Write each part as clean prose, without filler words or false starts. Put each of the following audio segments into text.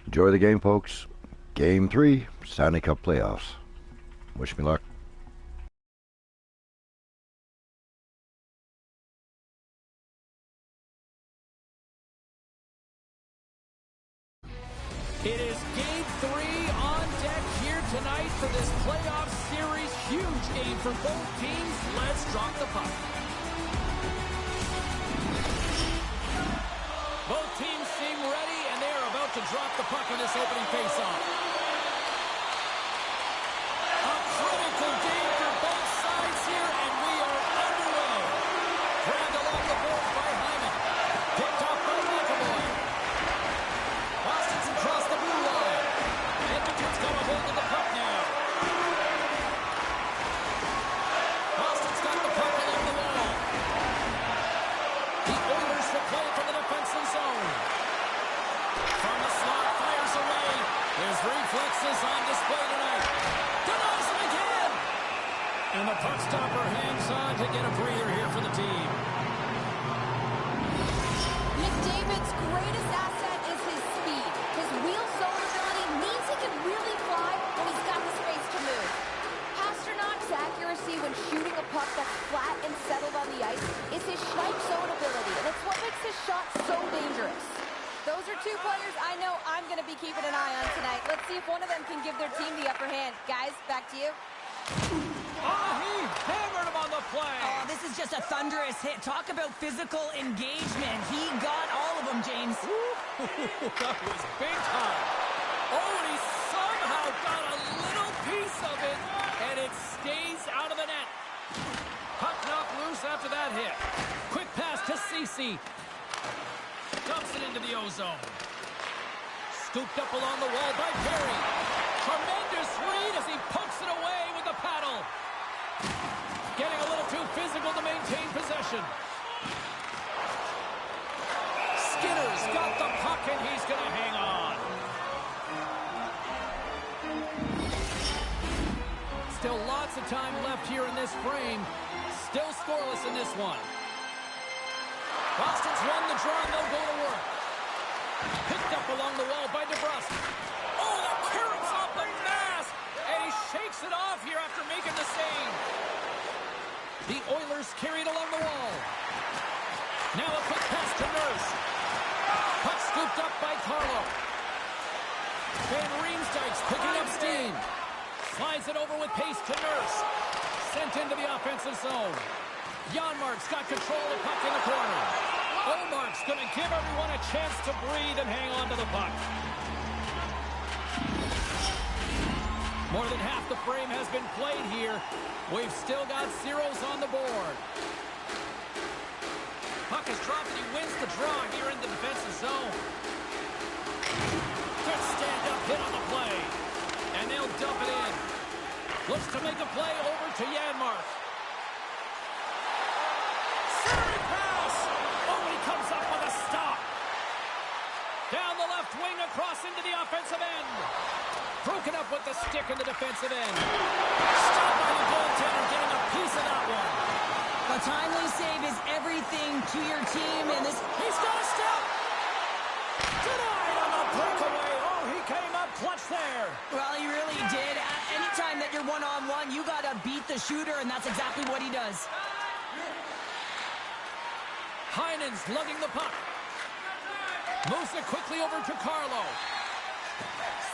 Enjoy the game, folks. Game 3, Stanley Cup playoffs. Wish me luck. It is game 3 on deck here tonight for this playoff series. Huge game for both teams. Let's drop the puck. Both teams seem ready, and they are about to drop the puck in this opening faceoff. A critical game for both sides here, and we are underway. Grabbed along the boards by Hyman. Picked off by McAvoy. Boston's across the blue line. Edmonton's got a hold of the puck now. Boston's got the puck along the wall. The Oilers will play it from the defensive zone. From the slot, fires away. His reflexes on display tonight. Denies him again. And the puck stopper hangs on to get a breather here for the team. McDavid's greatest asset is his speed. His wheel zone ability means he can really fly when he's got the space to move. Pasternak's accuracy when shooting a puck that's flat and settled on the ice is his snipe zone ability, and it's what makes his shot so dangerous. Those are two players I know I'm going to be keeping an eye on tonight. Let's see if one of them can give their team the upper hand. Guys, back to you. Oh, he hammered him on the play. Oh, this is just a thunderous hit. Talk about physical engagement. He got all of them, James. That was big time. Oh, and he somehow got a little piece of it, and it stays out of the net. Puck knocked loose after that hit. Quick pass to Ceci. Dumps it into the ozone. Scooped up along the wall by Perry. Tremendous read as he pokes it away with the paddle. Getting a little too physical to maintain possession. Skinner's got the puck, and he's going to hang on. Still lots of time left here in this frame. Still scoreless in this one. Boston's won the draw, and they'll go to work. Picked up along the wall by DeBrusque. Oh, the clearance off the mask! And he shakes it off here after making the save. The Oilers carried along the wall. Now a quick pass to Nurse. Puck scooped up by Carlo. Van Riemsdyk's picking up steam. Slides it over with pace to Nurse. Sent into the offensive zone. Janmark's got control of the puck in the corner. Omark's going to give everyone a chance to breathe and hang on to the puck. More than half the frame has been played here. We've still got zeros on the board. Puck is dropped and he wins the draw here in the defensive zone. Good stand-up hit on the play. And they'll dump it in. Looks to make a play over to Janmark. Centering pass! Oh, he comes up with a stop. Down the left wing across into the offensive end. Broken up with the stick in the defensive end. Stopped by the goaltender, getting a piece of that one. A timely save is everything to your team, and this... He's got a step. Denied on the breakaway. Oh, he came up clutch there. Well, he really did. Anytime that you're one-on-one, you got to beat the shooter, and that's exactly what he does. Heinen's lugging the puck. Moves it quickly over to Carlo.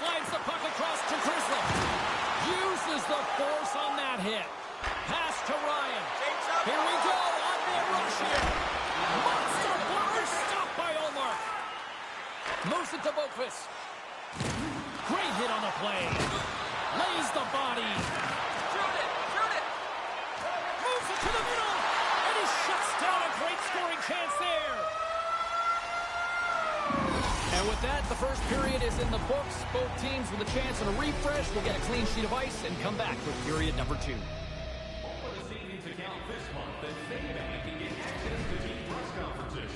Slides the puck across to Grizzly. Uses the force on that hit. Pass to Ryan. Here we go on the rush here. Monster blocker stopped by Omar. Moves it to Boqvist. Great hit on the play. Lays the body. Shoot it! Moves it to the middle. And he shuts down a great scoring chance there. And with that, the first period is in the books. Both teams with a chance and a refresh will get a clean sheet of ice and come back with period number 2. For the savings account this month, and Citibank can get access to team press conferences.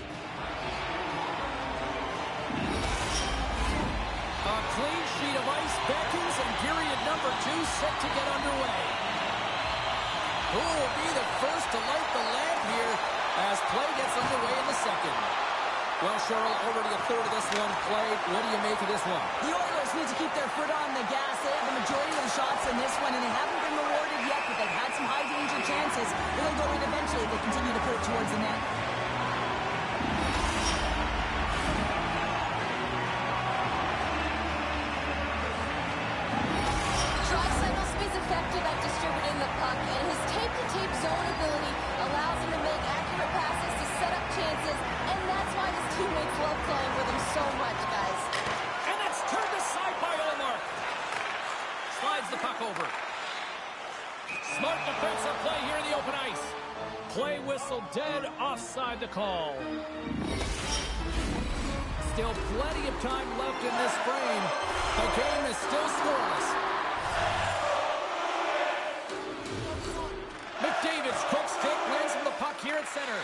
A clean sheet of ice beckons, and period number 2 set to get underway. Who will be the first to light the lamp here as play gets underway in the second? Well, Cheryl, over to the third of this one played. What do you make of this one? The Oilers need to keep their foot on the gas. They have the majority of the shots in this one, and they haven't been rewarded yet, but they've had some high-danger chances. They'll go in eventually if they continue to put it towards the net. Effective at distributing the puck, and his tape-to-tape zone ability allows him to make accurate passes to set up chances, and that's why his teammates love playing with him so much, guys. And that's turned aside by Olmark. Slides the puck over. Smart defensive play here in the open ice. Play whistle dead, offside the call. Still plenty of time left in this frame. The game is still scoreless. McDavid's quick stick wins from the puck here at center.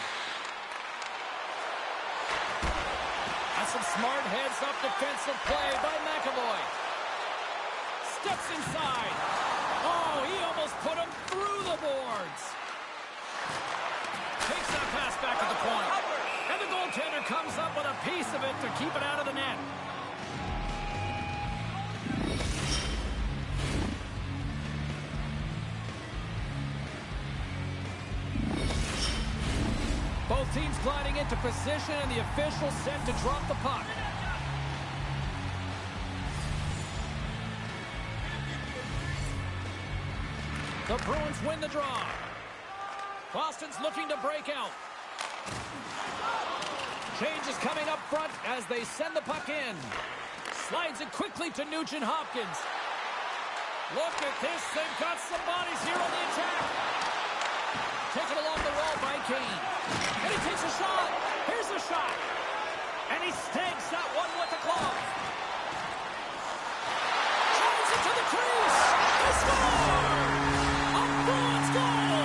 That's some smart heads-up defensive play by McAvoy. Steps inside. Oh, he almost put him through the boards. Takes that pass back at the point. And the goaltender comes up with a piece of it to keep it out of the net. Both teams gliding into position, and the official set to drop the puck. The Bruins win the draw. Boston's looking to break out. Change is coming up front as they send the puck in. Slides it quickly to Nugent-Hopkins. Look at this. They've got some bodies here on the attack. Taken along the wall by Kane. And he takes a shot. Here's a shot. And he stakes that one with the glove. Drives it to the crease. He scores! A Bruins goal!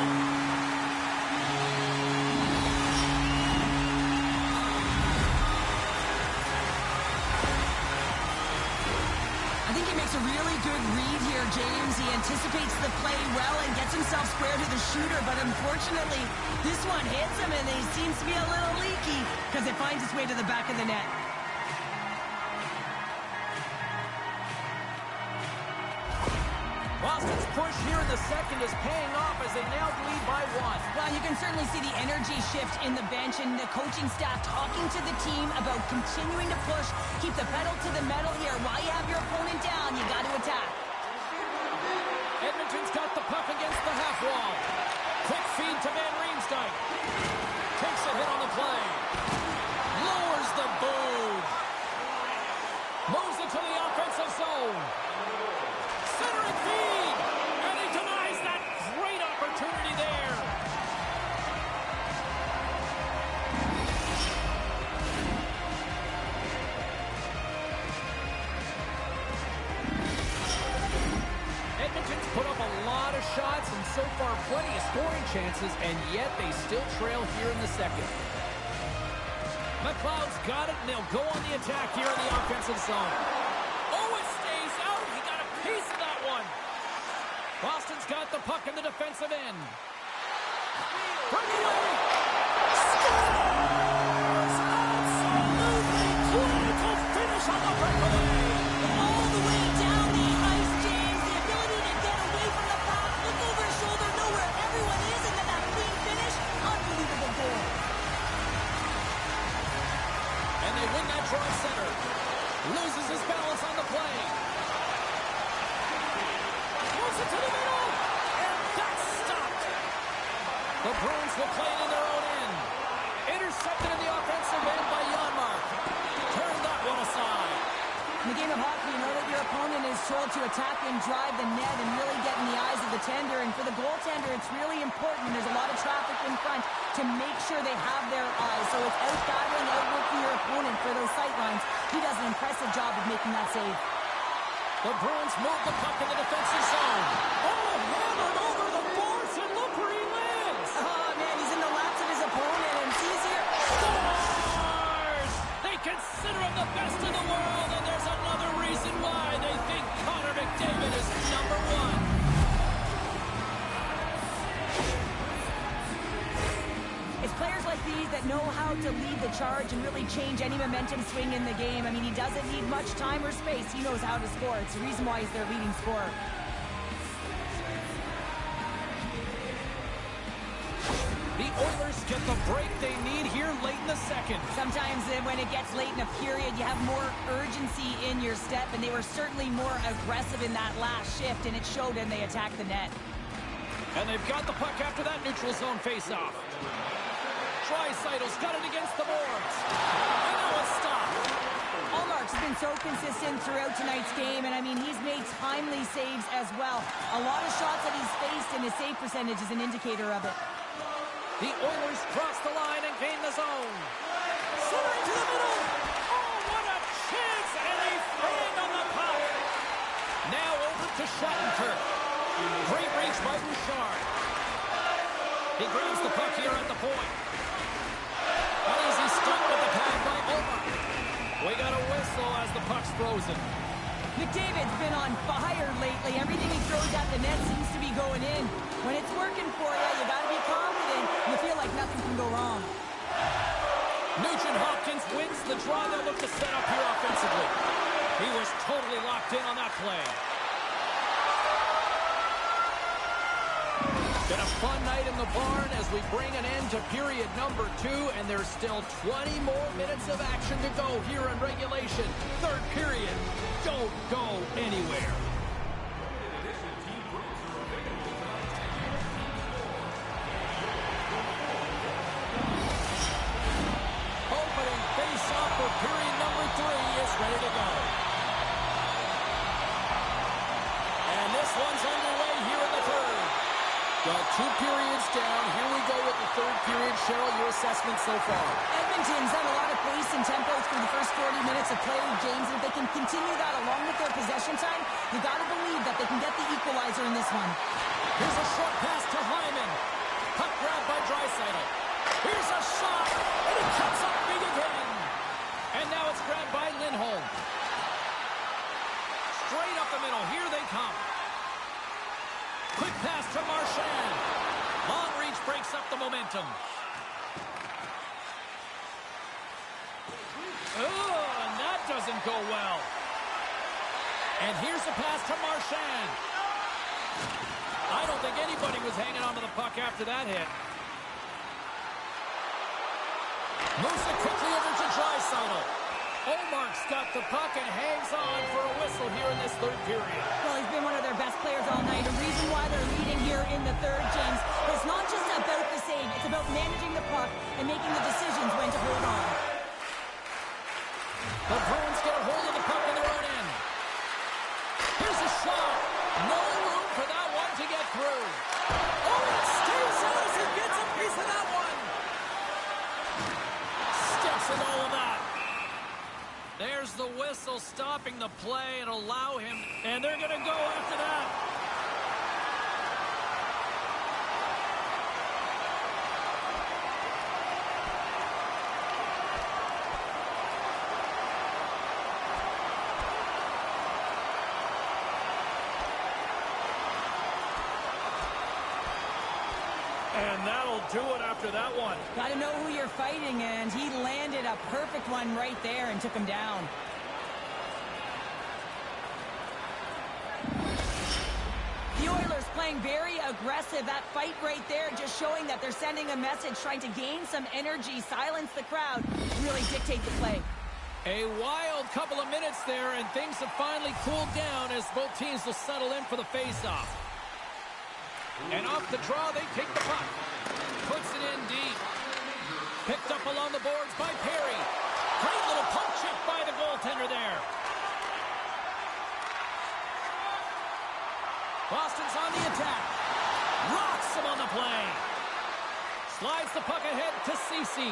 I think he makes a really good read here, James. He anticipates the play well and gets himself square to the shooter, but unfortunately, this one hits him and he seems to be a little leaky because it finds its way to the back of the net. Boston's push here in the second is paying off as they now lead by one. Well, you can certainly see the energy shift in the bench and the coaching staff talking to the team about continuing to push, keep the pedal to the metal here. While you have your opponent down, you got to attack. Edmonton's got the puck against the half wall. Quick feed to Van Riemsdyk. Takes a hit on the play. Lowers the boot. Moves it to the offensive zone. Centering feed. And he denies that great opportunity there. Edmonton's put up a lot of shots and so far plenty of scoring chances, and yet they still trail here in the second. McLeod's got it, and they'll go on the attack here in the offensive zone. Oh, it stays out. He got a piece of that one. Boston's got the puck in the defensive end. Breakaway. Scores! Absolutely clinical finish on the breakaway. All the way down the ice, James. The ability to get away from the puck, look over his shoulder, know where everyone is, and then that clean finish. Unbelievable goal. And they win that draw center. Loses his balance on the play. Moves it to the middle. And that's stopped. The Bruins will play it in their own end. Intercepted in the offensive end by Janmark. Turn that one aside. In the game of hockey, you know that your opponent is told to attack and drive the net and really get in the eyes of the tender. And for the goaltender, it's really important. There's a lot of traffic in front to make sure they have their eyes. So it's out-battling, outworking your opponent for those sight lines. He does an impressive job of making that save. The Bruins move the puck in the defensive zone. Oh, hammered over the boards, and look where he lands. Oh, man, he's in the laps of his opponent, and sees here. Scores! They consider him the best in the world, and there's another reason why they think Connor McDavid is number one. It's players like these that know how to lead the the charge and really change any momentum swing in the game. I mean, he doesn't need much time or space. He knows how to score. It's the reason why he's their leading scorer. The Oilers get the break they need here late in the second. Sometimes when it gets late in a period, you have more urgency in your step, and they were certainly more aggressive in that last shift, and it showed when they attacked the net. And they've got the puck after that neutral zone faceoff. Draisaitl's got it against the boards. And now it's stopped. Ullmark's been so consistent throughout tonight's game, and I mean, he's made timely saves as well. A lot of shots that he's faced, and his save percentage is an indicator of it. The Oilers cross the line and gain the zone. Center into the middle. Oh, what a chance! And a fang on the puck. Now over to Shattenkirk. Great reach by Bouchard. He grabs the puck here at the point. An easy stop with the pad by Ullmark. We got a whistle as the puck's frozen. McDavid's been on fire lately. Everything he throws at the net seems to be going in. When it's working for you, you got to be confident. You feel like nothing can go wrong. Nugent-Hopkins wins the draw they'll look to set up here offensively. He was totally locked in on that play. Been a fun night in the barn as we bring an end to period number 2, and there's still 20 more minutes of action to go here in regulation. Third period. Don't go anywhere. Opening face-off for period number 3 is ready to go. And this one's underway here in the third. Got 2 periods down. Here we go with the third period. Cheryl, your assessment so far? Edmonton's had a lot of pace and tempo through the first 40 minutes of play, James. If they can continue that along with their possession time, you got to believe that they can get the equalizer in this one. Here's a short pass to Hyman. Puck grab by Draisaitl. Here's a shot, and he cuts up big again. And now it's grabbed by Lindholm. Straight up the middle. Here they come. Quick pass to Marchand. Long reach breaks up the momentum. Oh, and that doesn't go well. And here's a pass to Marchand. I don't think anybody was hanging onto the puck after that hit. Moves it quickly over to Draisaitl. Ullmark's got the puck and hangs on for a whistle here in this third period. Well, he's been one of their best players all night. The reason why they're leading here in the third, James, it's not just about the save. It's about managing the puck and making the decisions when to hold on. The Bruins get a hold of the puck in their own end. Here's a shot. No room for that one to get through. Oh, it stays out as he gets a piece of that one. Steps in all of that. There's the whistle stopping the play and allow him, and they're going to go after that. And that'll do it after that one. Got to know who you're fighting, and he landed a perfect one right there and took him down. The Oilers playing very aggressive. That fight right there just showing that they're sending a message, trying to gain some energy, silence the crowd, really dictate the play. A wild couple of minutes there, and things have finally cooled down as both teams will settle in for the face-off. And off the draw, they take the puck. Puts it in deep. Picked up along the boards by Perry. Great little pump check by the goaltender there. Boston's on the attack. Rocks him on the play. Slides the puck ahead to Ceci.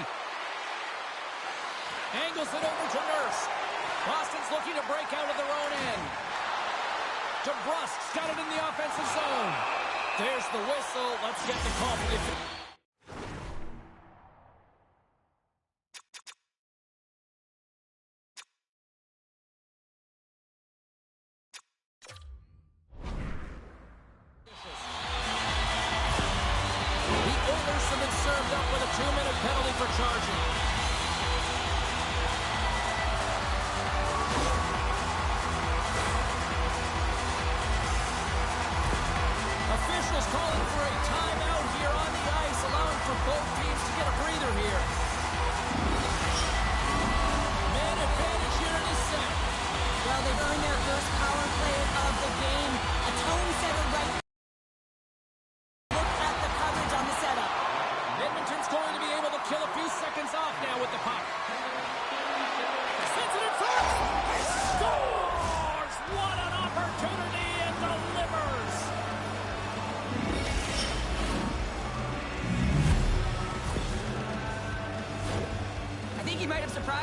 Angles it over to Nurse. Boston's looking to break out of their own end. DeBrusk's got it in the offensive zone. There's the whistle. Let's get the call for the... The Oilers have been served up with a 2-minute penalty for charging.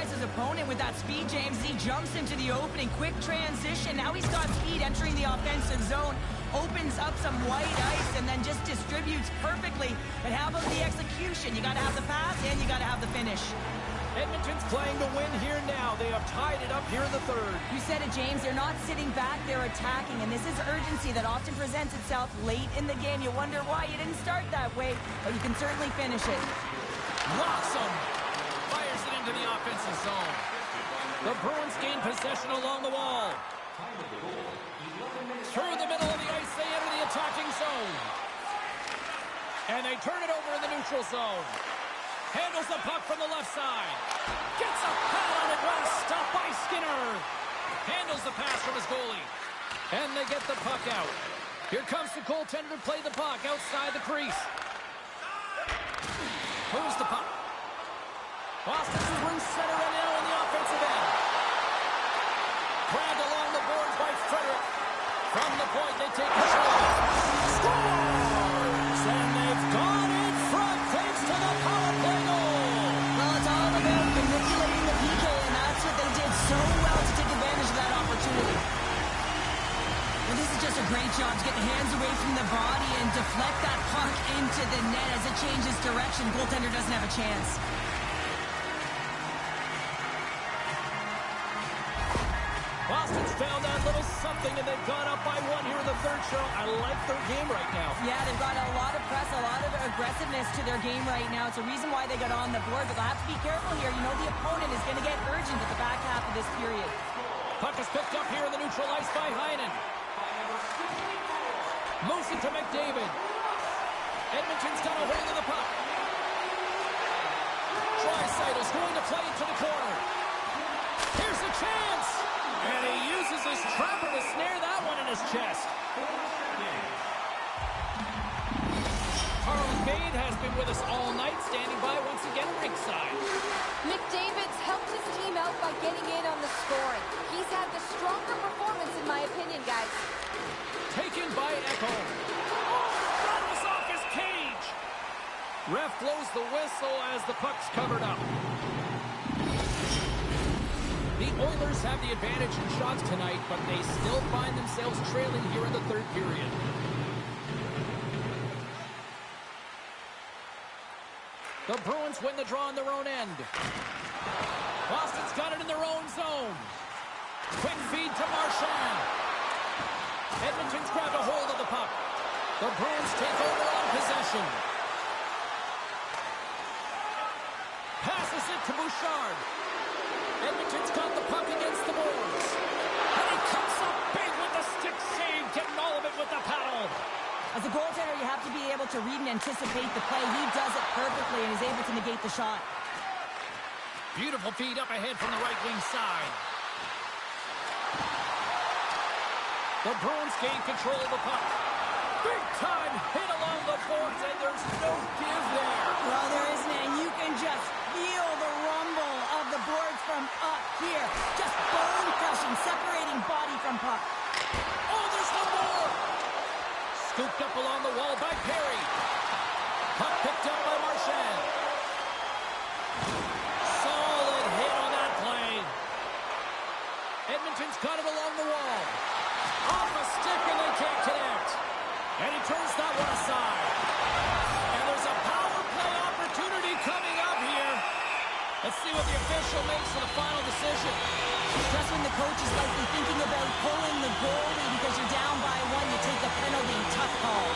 surprise his opponent with that speed, James. He jumps into the opening, quick transition. Now he's got speed entering the offensive zone, opens up some white ice, and then just distributes perfectly. But how about the execution? You got to have the pass, and you got to have the finish. Edmonton's playing to win here now. They have tied it up here in the third. You said it, James. They're not sitting back. They're attacking, and this is urgency that often presents itself late in the game. You wonder why you didn't start that way, but you can certainly finish it. Locks him. Fires it into the offensive zone. The Bruins gain possession along the wall. Through the middle of the ice, they enter the attacking zone. And they turn it over in the neutral zone. Handles the puck from the left side. Gets a pad on it. Well, stopped by Skinner. Handles the pass from his goalie. And they get the puck out. Here comes the goaltender to play the puck outside the crease. Moves the puck. Boston's through center and now in the offensive end. Grabbed along the boards by Frederick. From the point, they take control. Scores! And they've gone in front thanks to the power play goal. Well, it's all about manipulating the PK, and that's what they did so well to take advantage of that opportunity. Well, this is just a great job to get the hands away from the body and deflect that puck into the net as it changes direction. Goaltender doesn't have a chance. Boston's found that little something, and they've gone up by one here in the third show. I like their game right now. Yeah, they've got a lot of press, a lot of aggressiveness to their game right now. It's a reason why they got on the board, but they'll have to be careful here. You know the opponent is going to get urgent at the back half of this period. Puck is picked up here in the neutral ice by Heinen. Moves it to McDavid. Edmonton's got a hold of the puck. Draisaitl's going to play it to the corner. Here's a chance! And he uses his trapper to snare that one in his chest. Carl Bade has been with us all night, standing by once again ringside. McDavid's helped his team out by getting in on the scoring. He's had the stronger performance, in my opinion, guys. Taken by Echo. Oh, that was off his cage. Ref blows the whistle as the puck's covered up. The Oilers have the advantage in shots tonight, but they still find themselves trailing here in the third period. The Bruins win the draw on their own end. Boston's got it in their own zone. Quick feed to Marchand. Edmonton's grabbed a hold of the puck. The Bruins take over on possession. Passes it to Bouchard. Edmonton's got the puck against the boards. And he comes up big with the stick save, getting all of it with the paddle. As a goaltender, you have to be able to read and anticipate the play. He does it perfectly and is able to negate the shot. Beautiful feed up ahead from the right wing side. The Bruins gain control of the puck. Big time hit along the boards, and there's no give there. Well, there isn't, and you can just feel the rumble of the boards from up here. Just bone crushing, separating body from puck. Oh, there's no more. Scooped up along the wall by Perry. Puck picked up by Marchand. Solid hit on that play. Edmonton's got it along the wall. Off a stick, and they can't connect. And he turns that one aside. And there's a power play opportunity coming up here. Let's see what the official makes for the final decision. Just when the coach is likely thinking about pulling the goalie because you're down by one, you take the penalty. Tough call.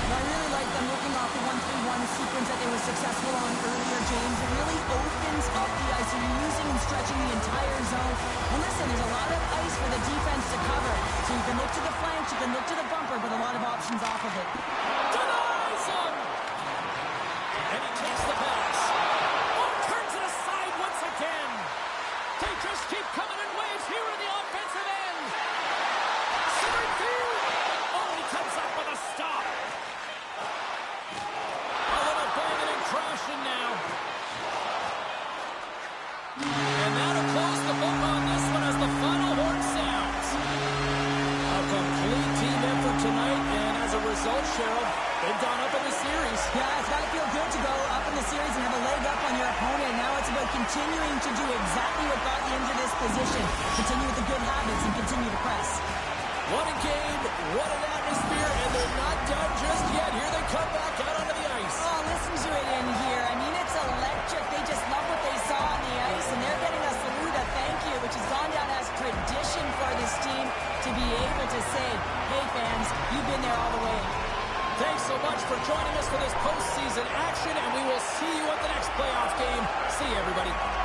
I really like them looking off the 1-3-1 sequence that they were successful on earlier, James. It really opens up the ice. You're using and stretching the entire zone. And listen, there's a lot of ice for the defense to cover. So you can look to the flanks, you can look to the bumper, but a lot of options off of it. Denies him! And he takes the pass. Oh, turns it aside once again. They just keep coming in waves here in the offensive end. Centered field. Oh, he comes up with a stop. A little banging and crashing now. And that'll close the book on this one as the final horn sounds. A complete team effort tonight. results, Cheryl. They've gone up in the series. Yeah, it's got to feel good to go up in the series and have a leg up on your opponent. Now it's about continuing to do exactly what got you into this position. Continue with the good habits and continue to press. What a game, what an atmosphere, and they're not done just yet. Here they come back out onto the ice. Oh, listen to it in here. I mean, it's electric. They just love what they saw on the ice, and they're getting a salute, a thank you, which has gone down as tradition for this team to be able to say, hey, fans, you've been there all the way. Thanks so much for joining us for this postseason action, and we will see you at the next playoff game. See you, everybody.